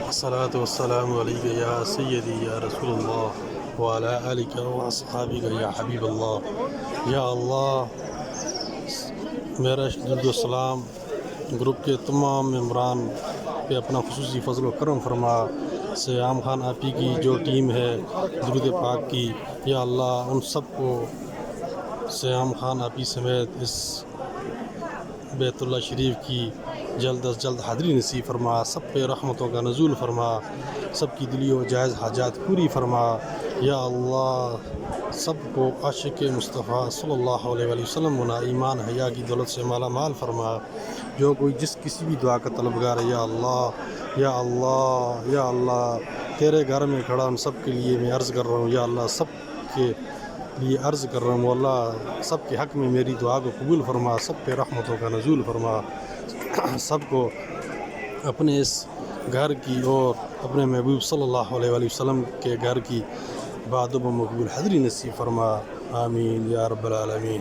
الصلاة والسلام علیک یا سیدی یا رسول اللہ وعلی آلک و اصحابک یا حبیب اللہ۔ یا اللہ، میرا درود و سلام گروپ کے تمام ممبران پہ اپنا خصوصی فضل و کرم فرما۔ سیام خان آپی کی جو ٹیم ہے درود پاک کی، یا اللہ ان سب کو سیام خان آپی سمیت اس بیت اللہ شریف کی جلد از جلد حاضری نصیب فرما، سب پہ رحمتوں کا نزول فرما، سب کی دلی و جائز حاجات پوری فرما۔ یا اللہ، سب کو عاشق مصطفیٰ صلی اللہ علیہ وآلہ وسلم بنا، ایمان حیا کی دولت سے مالا مال فرما۔ جو کوئی جس کسی بھی دعا کا طلبگار ہے، یا اللہ یا اللہ یا اللہ، تیرے گھر میں کھڑا ان سب کے لیے میں عرض کر رہا ہوں، یا اللہ سب کے لیے عرض کر رہا ہوں، اللہ سب کے حق میں میری دعا کو قبول فرما، سب پہ رحمتوں کا نزول فرما، سب کو اپنے اس گھر کی اور اپنے محبوب صلی اللہ علیہ وآلہ وسلم کے گھر کی بعد و مقبول حاضری نصیب فرما، آمین یا رب العالمین۔